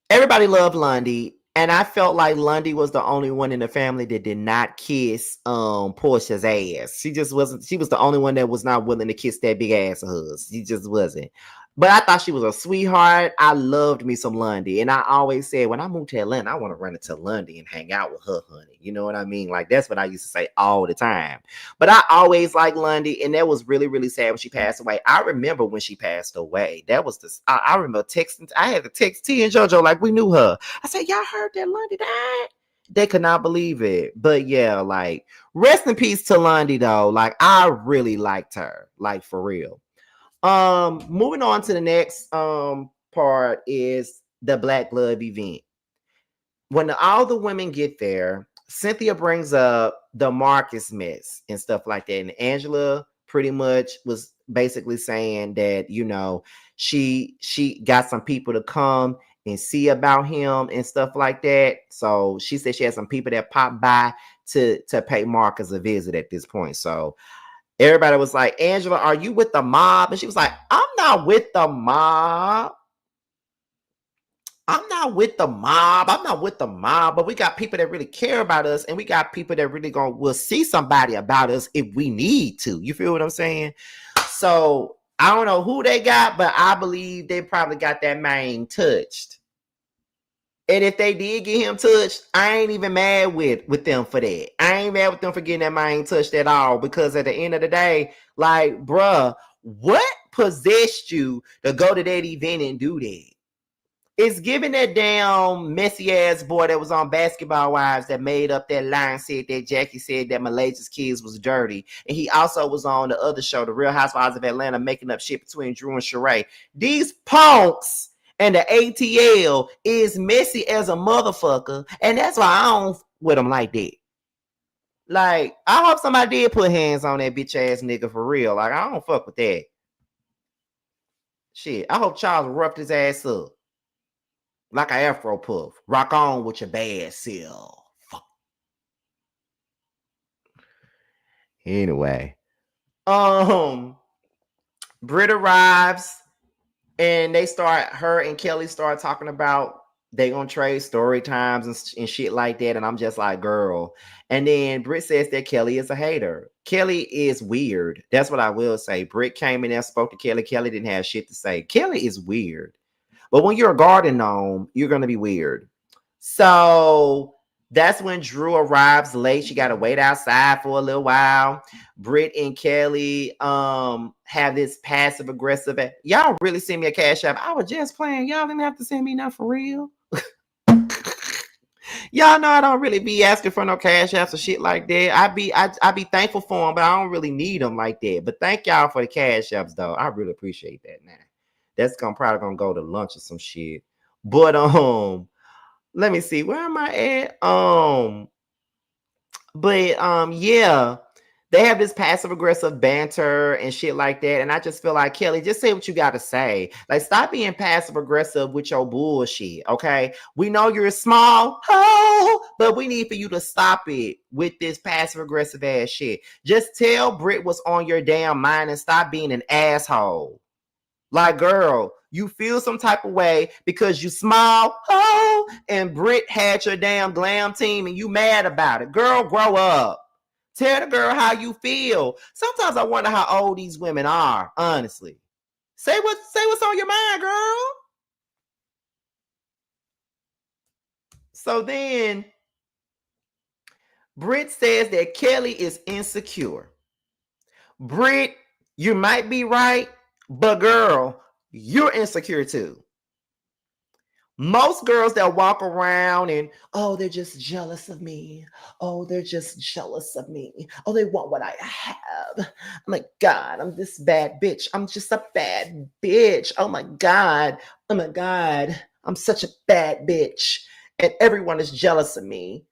[SPEAKER 1] everybody loved Lundy. And I felt like Lundy was the only one in the family that did not kiss Portia's ass. She just wasn't, she was the only one that was not willing to kiss that big ass of hers. She just wasn't. But I thought she was a sweetheart. I loved me some Lundy. And I always said, when I move to Atlanta, I want to run into Lundy and hang out with her, honey. You know what I mean? Like, that's what I used to say all the time. But I always liked Lundy. And that was really, really sad when she passed away. I remember when she passed away. That was the, I remember texting, I had to text T and JoJo like we knew her. I said, y'all heard that Lundy died? They could not believe it. But yeah, like, rest in peace to Lundy, though. Like, I really liked her. Like, for real. Moving on to the next part is the Black Glove event. When all the women get there, Cynthia brings up the Marcus mess and stuff like that. And Angela pretty much was basically saying that, you know, she got some people to come and see about him and stuff like that. So she said she had some people that popped by to pay Marcus a visit at this point. So everybody was like, Angela, are you with the mob? And she was like, I'm not with the mob. I'm not with the mob. I'm not with the mob. But we got people that really care about us. And we got people that really will see somebody about us if we need to. You feel what I'm saying? So I don't know who they got, but I believe they probably got that man touched. And if they did get him touched, I ain't even mad with them for that. I ain't mad with them for getting that man touched at all. Because at the end of the day, like, bruh, what possessed you to go to that event and do that? It's giving that damn messy ass boy that was on Basketball Wives that made up that line, said that Jackie said that Malaysia's kids was dirty. And he also was on the other show, The Real Housewives of Atlanta, making up shit between Drew and Sheree. These punks and the ATL is messy as a motherfucker. And that's why I don't with them like that. Like, I hope somebody did put hands on that bitch ass nigga for real. Like, I don't fuck with that. Shit, I hope Charles roughed his ass up. Like an Afro puff. Rock on with your bad self. Anyway. Brit arrives and her and Kelly start talking about they gonna trade story times and shit like that. And I'm just like, girl. And then Brit says that Kelly is a hater. Kelly is weird. That's what I will say. Brit came in and spoke to Kelly. Kelly didn't have shit to say. Kelly is weird. But when you're a garden gnome, you're going to be weird. So that's when Drew arrives late. She got to wait outside for a little while. Brit and Kelly have this passive aggressive. Y'all really send me a cash app. I was just playing. Y'all didn't have to send me nothing for real. Y'all know I don't really be asking for no cash apps or shit like that. I be thankful for them, but I don't really need them like that. But thank y'all for the cash apps, though. I really appreciate that now. That's probably gonna go to lunch or some shit. But let me see, where am I at? Yeah, they have this passive aggressive banter and shit like that. And I just feel like, Kelly, just say what you gotta say. Like, stop being passive aggressive with your bullshit. Okay, we know you're small, but we need for you to stop it with this passive aggressive ass shit. Just tell Brit what's on your damn mind and stop being an asshole. Like, girl, you feel some type of way because you small, and Brit had your damn glam team and you mad about it. Girl, grow up. Tell the girl how you feel. Sometimes I wonder how old these women are, honestly. Say what's on your mind, girl. So then Brit says that Kelly is insecure. Brit, you might be right, but girl, you're insecure too. Most girls that walk around and, oh, they're just jealous of me. Oh, they're just jealous of me. Oh, they want what I have. I'm like, God, I'm this bad bitch. I'm just a bad bitch. Oh my God. Oh my God. I'm such a bad bitch. And everyone is jealous of me.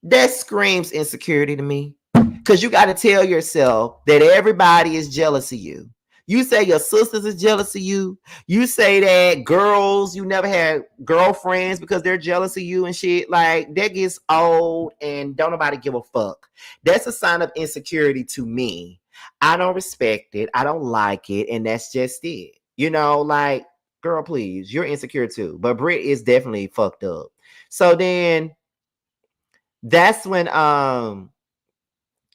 [SPEAKER 1] That screams insecurity to me. Because you got to tell yourself that everybody is jealous of you. You say your sisters is jealous of you. You say that girls, you never had girlfriends because they're jealous of you and shit. Like, that gets old and don't nobody give a fuck. That's a sign of insecurity to me. I don't respect it. I don't like it. And that's just it. You know, like, girl, please, you're insecure too. But Brit is definitely fucked up. So then that's when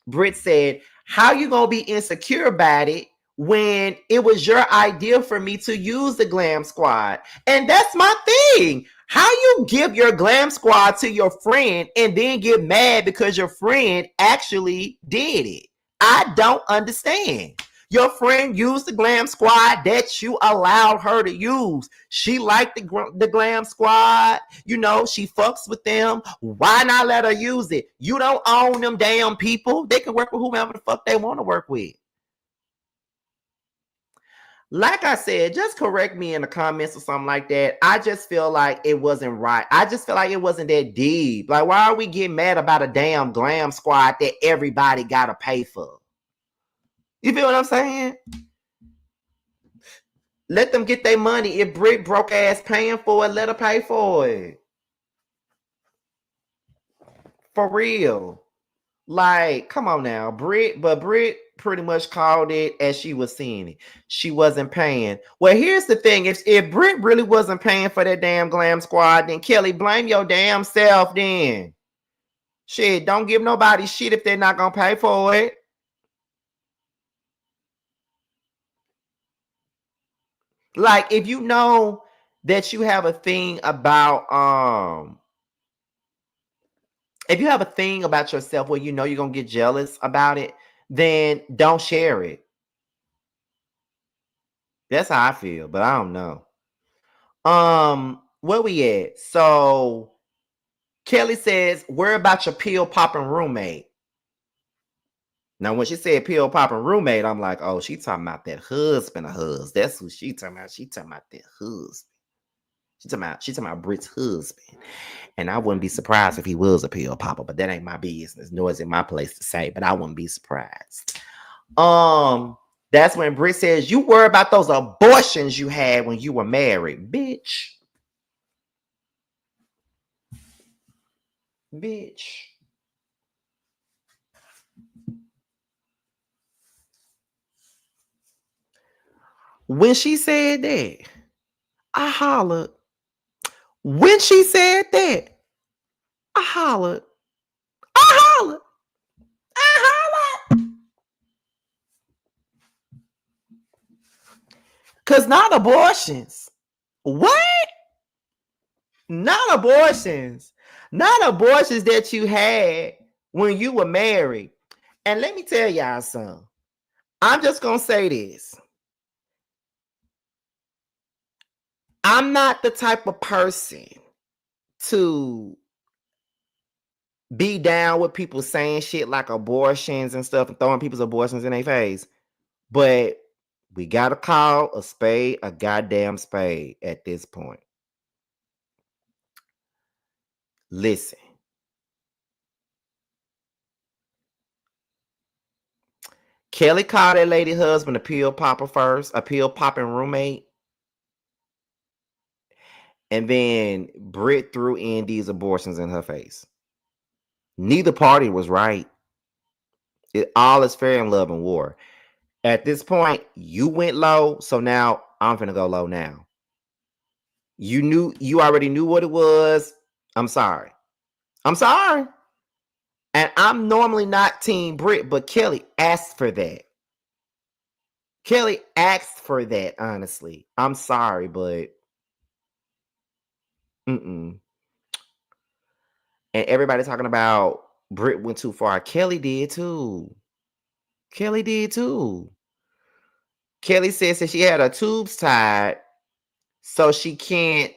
[SPEAKER 1] Brit said, how you gonna be insecure about it when it was your idea for me to use the glam squad? And that's my thing. How you give your glam squad to your friend and then get mad because your friend actually did it? I don't understand. Your friend used the glam squad that you allowed her to use. She liked the glam squad. You know, she fucks with them. Why not let her use it? You don't own them damn people. They can work with whomever the fuck they want to work with. Like I said, just correct me in the comments or something like that. I just feel like it wasn't right. I just feel like it wasn't that deep. Like, why are we getting mad about a damn glam squad that everybody got to pay for? You feel what I'm saying? Let them get their money. If Brit broke ass paying for it, let her pay for it. For real. Like, come on now. Brit pretty much called it as she was seeing it. She wasn't paying. Well, here's the thing. If Brit really wasn't paying for that damn glam squad, then Kelly, blame your damn self then. Shit, don't give nobody shit if they're not gonna pay for it. Like, if you know that you have a thing about if you have a thing about yourself where you know you're gonna get jealous about it, then don't share it. That's how I feel, but I don't know. Where we at? So Kelly says, "Worry about your pill popping roommate." Now, when she said pill popping roommate, I'm like, oh, she talking about that husband of hers. That's who she talking about. She talking about that husband. She talking about Brit's husband. And I wouldn't be surprised if he was a pill popper, but that ain't my business, nor is it my place to say, but I wouldn't be surprised. That's when Brit says, you worry about those abortions you had when you were married, bitch. Bitch. When she said that, I hollered. When she said that, I hollered. I hollered. I hollered. Because not abortions. What? Not abortions. Not abortions that you had when you were married. And let me tell y'all something. I'm just going to say this. I'm not the type of person to be down with people saying shit like abortions and stuff and throwing people's abortions in their face. But we got to call a spade a goddamn spade at this point. Listen. Kelly called that lady husband a pill popper first, a pill popping roommate. And then Brit threw in these abortions in her face. Neither party was right. All is fair in love and war. At this point, you went low, so now I'm finna go low now. You already knew what it was. I'm sorry. I'm sorry. And I'm normally not Team Brit, but Kelly asked for that. Kelly asked for that, honestly. I'm sorry, but mm-mm. And everybody talking about Brit went too far. Kelly did too. Kelly did too. Kelly says that she had her tubes tied, so she can't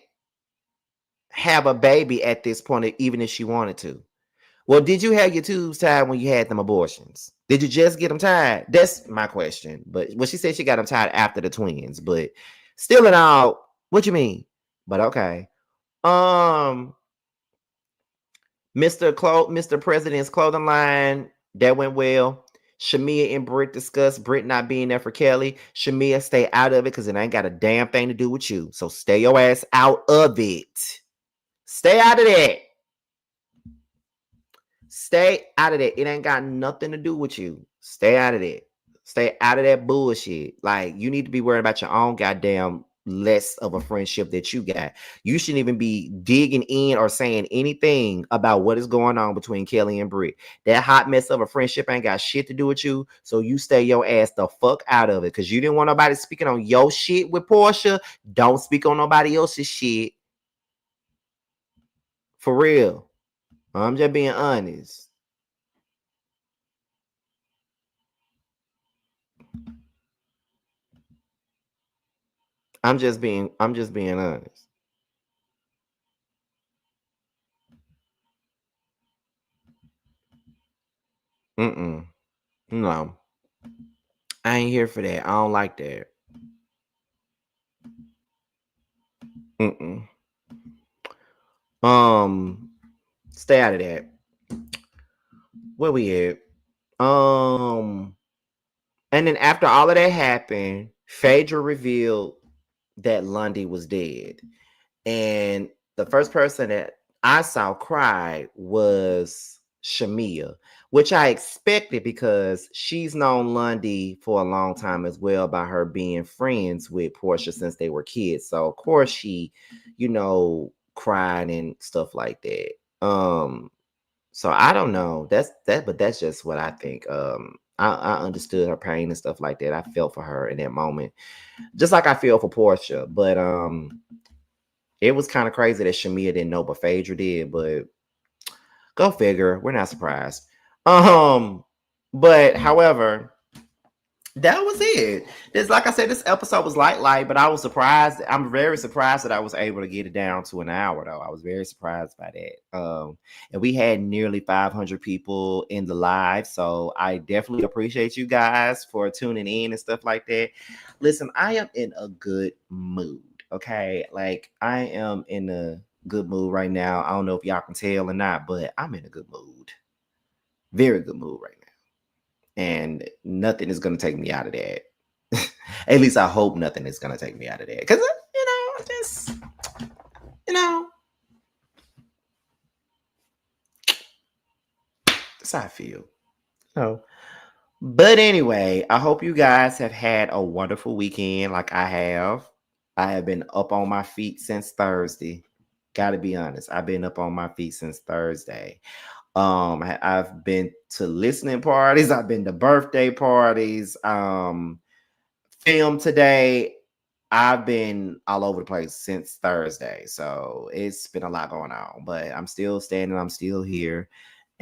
[SPEAKER 1] have a baby at this point, even if she wanted to. Well, did you have your tubes tied when you had them abortions? Did you just get them tied? That's my question. But she said she got them tied after the twins. But still in all, what you mean? But okay. Mr. President's clothing line, that went well. Shamia and Brit discussed Brit not being there for Kelly. Shamia, stay out of it because it ain't got a damn thing to do with you. So stay your ass out of it. Stay out of that. Stay out of that. It ain't got nothing to do with you. Stay out of that. Stay out of that bullshit. Like, you need to be worried about your own goddamn less of a friendship that you got. You shouldn't even be digging in or saying anything about what is going on between Kelly and Brit. That hot mess of a friendship ain't got shit to do with you. So you stay your ass the fuck out of it. Because you didn't want nobody speaking on your shit with Portia. Don't speak on nobody else's shit. For real. I'm just being honest. I'm just being honest. No. I ain't here for that. I don't like that. Stay out of that. Where we at? And then after all of that happened, Phaedra revealed that Lundy was dead. And the first person that I saw cry was Shamia, which I expected because she's known Lundy for a long time as well by her being friends with Portia since they were kids. So of course she, cried and stuff like that. So I don't know. But that's just what I think. I understood her pain and stuff like that. I felt for her in that moment, just like I feel for Portia. But it was kind of crazy that Shamia didn't know, but Phaedra did. But go figure. We're not surprised. But however, that was it. This, like I said, this episode was light, but I was surprised. I'm very surprised that I was able to get it down to an hour, though. I was very surprised by that. And we had nearly 500 people in the live, so I definitely appreciate you guys for tuning in and stuff like that. Listen, I am in a good mood, okay? Like, I am in a good mood right now. I don't know if y'all can tell or not, but I'm in a good mood. Very good mood right now. And nothing is going to take me out of that. At least I hope nothing is going to take me out of that. Because, that's how I feel. So, but anyway, I hope you guys have had a wonderful weekend like I have. I have been up on my feet since Thursday. Got to be honest. I've been up on my feet since Thursday. I've been to listening parties. I've been to birthday parties. Film today. I've been all over the place since Thursday. So it's been a lot going on, but I'm still standing. I'm still here.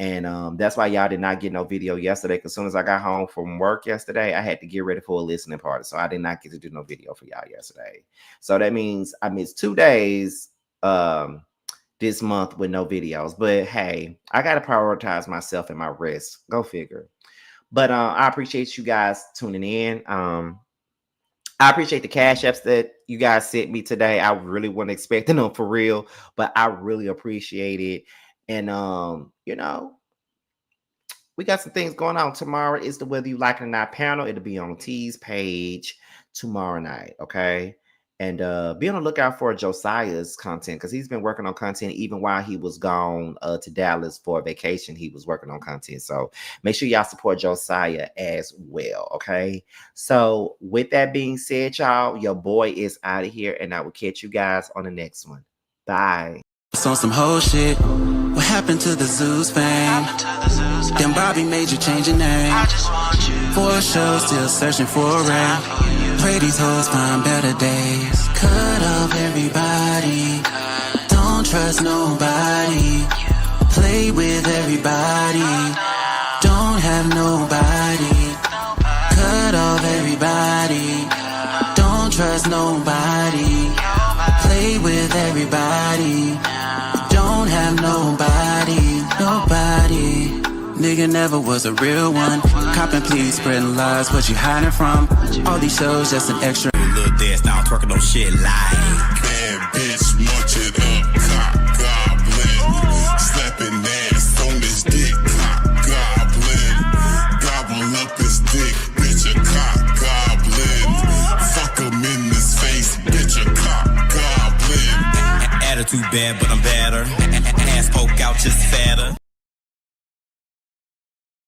[SPEAKER 1] And that's why y'all did not get no video yesterday. Because as soon as I got home from work yesterday, I had to get ready for a listening party. So I did not get to do no video for y'all yesterday. So that means I missed 2 days this month with no videos. But hey, I got to prioritize myself and my rest. Go figure. But I appreciate you guys tuning in. I appreciate the cash apps that you guys sent me today. I really wasn't expecting them for real, but I really appreciate it. And we got some things going on. Tomorrow is the Whether You Like It or Not panel. It'll be on T's page tomorrow night. Okay. And be on the lookout for Josiah's content because he's been working on content even while he was gone to Dallas for a vacation. He was working on content. So make sure y'all support Josiah as well. Okay. So with that being said, y'all, your boy is out of here and I will catch you guys on the next one. Bye.
[SPEAKER 2] On some whole shit. What happened to the Zeus fame? Then Bobby made you change your name. For a show, still searching for a ring. Pray these hoes find better days. Cut off everybody. Don't trust nobody. Play with everybody. Don't have nobody. Cut off everybody. Don't trust nobody. Play with everybody. you never was a real one. Copping, please, spreading lies, what you hiding from? All these shows, just an extra.
[SPEAKER 3] Little dance now, twerking on shit live.
[SPEAKER 4] Bad bitch, munch it up, cock goblin. Slapping ass on this dick, cock goblin. Gobble up his dick, bitch, a cock goblin. Fuck him in his face, bitch, a cock goblin.
[SPEAKER 3] Attitude bad, but I'm better. Ass poke out just fatter.